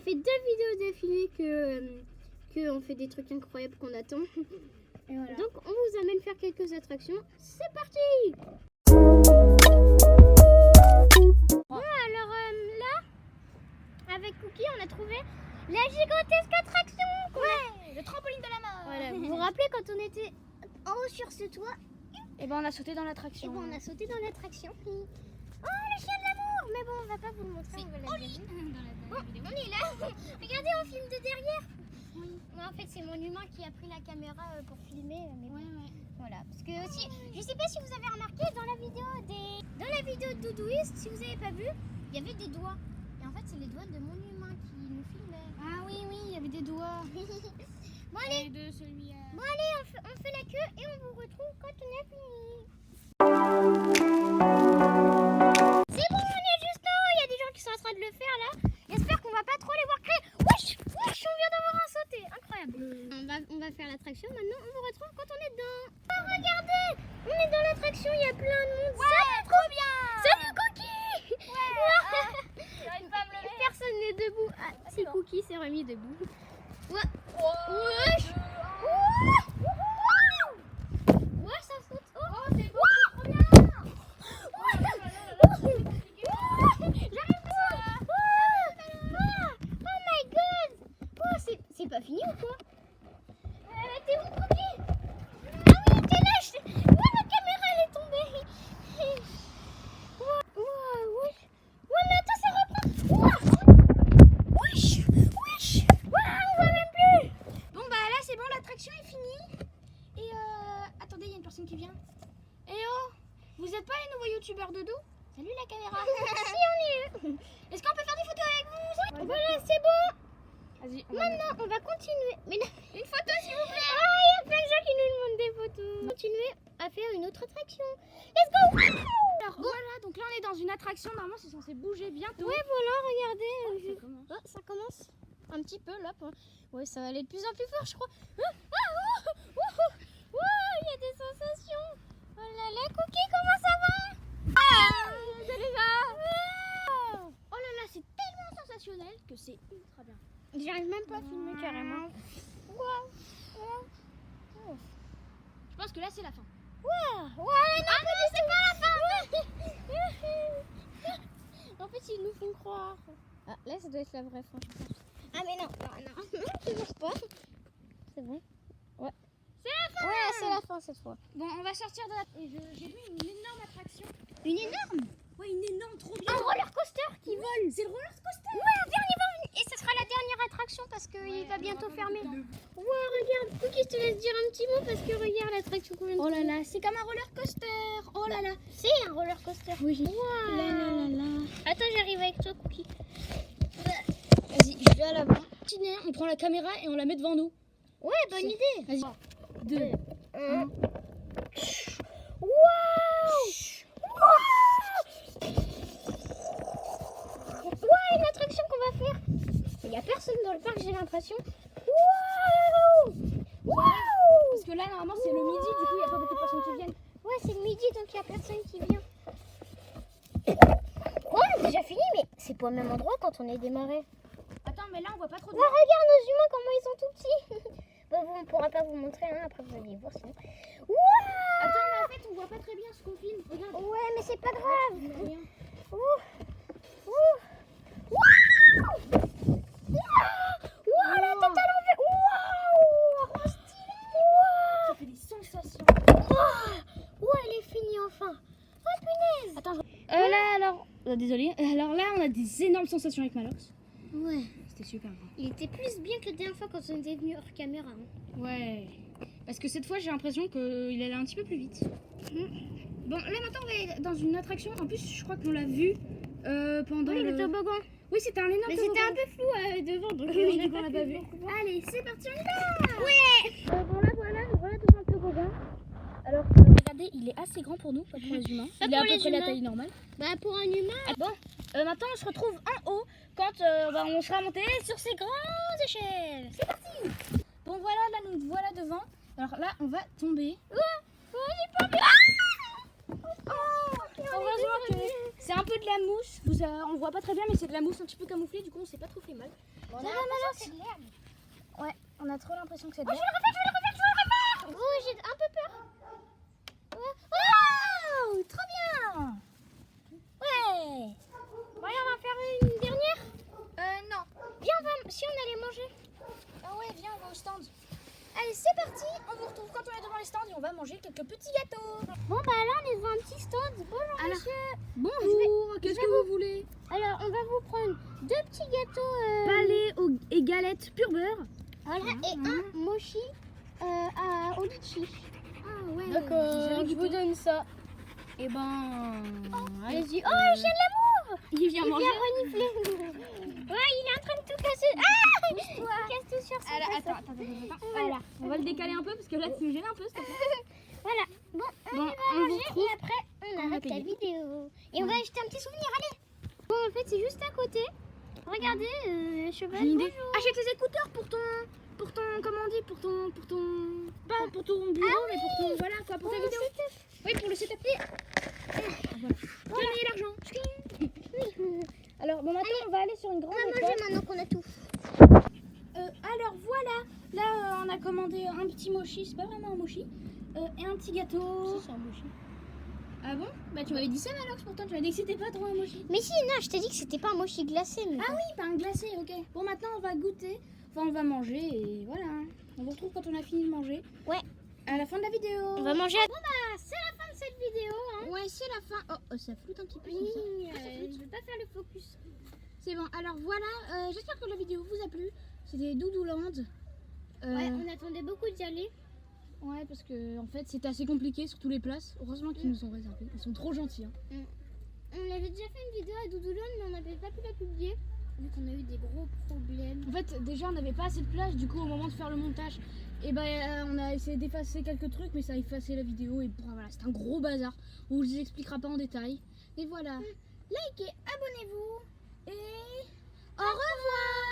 fait 2 vidéos d'affilée que on fait des trucs incroyables qu'on attend. Et voilà. Donc on vous amène faire quelques attractions. C'est parti! Bon alors là, avec Cookie, on a trouvé la gigantesque attraction. Le trampoline de la mort. Voilà, vous vous rappelez quand on était en haut sur ce toit? Et ben on a sauté dans Et l'attraction. bon, on a sauté dans l'attraction. Oh, le chien de l'amour! Mais bon, on va pas vous le montrer. On va la Oli Bon, on est là. Regardez, on filme de derrière. Oui. En fait, c'est mon humain qui a pris la caméra pour filmer. Mais bon, voilà. Parce que aussi, je sais pas si vous avez remarqué dans la vidéo de Doudouist, si vous avez pas vu, il y avait des doigts. Et en fait, c'est les doigts de mon humain qui nous filmait. Ah oui, il y avait des doigts. Bon allez, de celui bon allez, on fait la queue et on vous retrouve quand on a fini. C'est bon, on est juste en haut. Il y a des gens qui sont en train de le faire là. J'espère qu'on va pas trop les voir crier. Wesh, wesh, on vient d'avoir un sauté. Incroyable. On va faire l'attraction maintenant. On vous retrouve quand on est dedans. Oh, regardez, on est dans l'attraction. Il y a plein de monde. Ouais, trop bien. Salut Cookie. J'arrive pas à me lever. Personne n'est debout. Ah, si bon. Cookie s'est remis debout. Ouais. Wesh. Ouais, ça saute. Oh, C'est beau, c'est trop bien. J'arrive pas. Oh my god. Oh, c'est pas fini ou quoi? T'es où, Cookie? Ah oui, t'es là. Ouais, ma caméra elle est tombée. Ouais, mais attends, ça reprend. Wesh. On voit même plus. Bon bah là c'est bon, l'attraction est finie. Et attendez, il y a une personne qui vient. Eh oh, vous êtes pas les nouveaux youtubeurs dodo? Salut la caméra. Si, on y est. Est-ce qu'on peut faire des photos avec vous? Voilà, c'est bon. Vas-y, Maintenant, on va continuer. Mais non. une photo s'il vous plaît. Ah, il y a plein de gens qui nous demandent des photos. Continuer à faire une autre attraction. Let's go. Alors voilà, donc là on est dans une attraction, normalement c'est censé bouger bientôt. Ouais, voilà, regardez. Ça commence. Oh, ça commence un petit peu là. Ouais, ça va aller de plus en plus fort, je crois. Il y a des sensations. Oh là là, Cookie, comment ça va? Salut gars. Oh là là, c'est tellement sensationnel que c'est ultra bien. J'arrive même pas à filmer carrément. Je pense que là c'est la fin. Ouais, non, c'est pas la fin. En fait, ils nous font croire. Ah, là, ça doit être la vraie fin. Ah, mais non, toujours pas. C'est bon. Ouais. C'est la fin. Ouais, c'est la fin cette fois. Bon, on va sortir de la... Et j'ai vu une énorme attraction. Une énorme. Ouais, une énorme, trop bien. Un roller coaster qui vole. C'est le roller coaster. Ouais, un dernier vol. Et ce sera la dernière attraction parce qu'il va bientôt fermer. Ouais, regarde, Cookie, je te laisse dire un petit mot parce que regarde l'attraction qu'on vient de Oh là là, c'est comme un roller coaster. Oh là là. C'est un roller coaster. Oui. Wow. Là là là là. Attends, j'arrive avec toi, Cookie. Vas-y, je vais à l'avant. On prend la caméra et on la met devant nous. Ouais, bonne idée. Vas-y. 2, 1. Waouh! Ouais, une attraction qu'on va faire. Il n'y a personne dans le parc, j'ai l'impression. Waouh! Parce que là, normalement, c'est le midi, du coup, il n'y a pas beaucoup de personnes qui viennent. Ouais, c'est le midi, donc il n'y a personne qui vient. Ouais, on a déjà fini, mais c'est pas au même endroit quand on est démarré. Attends, mais là, on voit pas trop de... Ouais, regarde nos humains, comment ils sont tout petits. Bon, on ne pourra pas vous montrer, hein, après vous allez les voir sinon. Waouh! Attends, mais en fait, on voit pas très bien ce qu'on filme. Regarde. Ouais, mais c'est pas grave. Rien. Ouh. Waouh! Waouh, la tête à l'envers! Waouh! Oh, stylé! Ça fait des sensations. Waouh, elle est finie enfin! Oh punaise! Attends, là, alors... désolé. Alors là, on a des énormes sensations avec Malox. Ouais, C'était super bon. il était plus bien que la dernière fois quand on était venu hors caméra. Hein. Ouais. Parce que cette fois, j'ai l'impression qu'il allait un petit peu plus vite. Bon, là, maintenant, on va aller dans une attraction. En plus, je crois qu'on l'a vu pendant Oui, le toboggan. Oui, c'était un énorme Mais toboggan. c'était un peu flou devant, donc Oui, on du coup, on l'a pas vu. Allez, c'est parti, on y va! Ouais. Bon, là, voilà devant le toboggan. Alors, regardez, il est assez grand pour nous, pas pour les humains. Pas Il est à pour peu les près la humains. taille normale. Bah, pour un humain. Bon, maintenant, on se retrouve en haut quand on sera monté sur ces grandes échelles. C'est parti. Bon, voilà, là, nous voilà devant. Alors là, on va tomber. j'ai pas vu. Heureusement que c'est un peu de la mousse. On voit pas très bien, mais c'est de la mousse un petit peu camouflée. Du coup, on s'est pas trop fait mal. On a Non, l'impression que c'est de l'herbe. Ouais, on a trop l'impression que c'est de Oh, je l'herbe. vais le refaire. Oh, j'ai un peu peur. Oh, trop bien. Ouais. Bon, allez, on va faire une dernière. Non. Viens, si on allait manger. Ah ouais, viens, on va au stand. Allez, c'est parti. On vous retrouve quand on est devant les stands et on va manger quelques petits gâteaux. Bon, bah là, on est devant un petit stand. Bonjour, Alors, monsieur. Bonjour, qu'est-ce que vous voulez? Alors, on va vous prendre 2 petits gâteaux. Palais et galettes pur beurre. Voilà, et un mochi au litchi. Ah ouais. D'accord, je vous donne ça. Et ben, Allez-y. Oh, le chien de l'amour. il vient Il manger. vient renifler. Ouais, il est en train de tout casser. Ah, il casse tout sur son Alors, face. attends. Voilà. On va le décaler un peu parce que là, tu me gênes un peu. s'il te plaît. Voilà. Bon, on Bon, va on vous manger retrouve et après, on va arrête la payer. vidéo. Et on va acheter un petit souvenir, allez. Bon, en fait, c'est juste à côté. Regardez, cheval. J'ai une idée. Bonjour. Achète des écouteurs pour ton, comment on dit, pour ton, pas pour ton bureau, mais pour ton, voilà quoi, pour ta vidéo. Oui, pour le setup. Voilà. Tenez l'argent. Alors, bon, maintenant, on va aller sur une grande On va étoile. manger maintenant qu'on a tout. Alors voilà, là on a commandé un petit mochi, c'est pas vraiment un mochi, et un petit gâteau. c'est un mochi. Ah bon? Bah tu m'avais dit ça Malox, pourtant tu m'avais dit que c'était pas trop un mochi. Mais si, non, je t'ai dit que c'était pas un mochi glacé. Mais Ah oui, pas un glacé, ok. Bon maintenant on va goûter, enfin on va manger et voilà. On vous retrouve quand on a fini de manger. Ouais. À la fin de la vidéo. on va manger. Bon bah c'est la fin de cette vidéo. Hein. Ouais c'est la fin. Oh, ça floute un petit peu. Oui, comme ça. je vais pas faire le focus. C'est bon, alors voilà, j'espère que la vidéo vous a plu. C'était Doudouland. Ouais, on attendait beaucoup d'y aller. Ouais, parce que en fait c'était assez compliqué sur toutes les places. Heureusement qu'ils nous ont réservé. Ils sont trop gentils. Hein. On avait déjà fait une vidéo à Doudouland, mais on n'avait pas pu la publier. Vu qu'on a eu des gros problèmes. En fait, déjà on n'avait pas assez de place. Du coup, au moment de faire le montage, et on a essayé d'effacer quelques trucs, mais ça a effacé la vidéo. Et voilà, c'est un gros bazar. On vous les expliquera pas en détail. Et voilà. Likez, abonnez-vous et au revoir.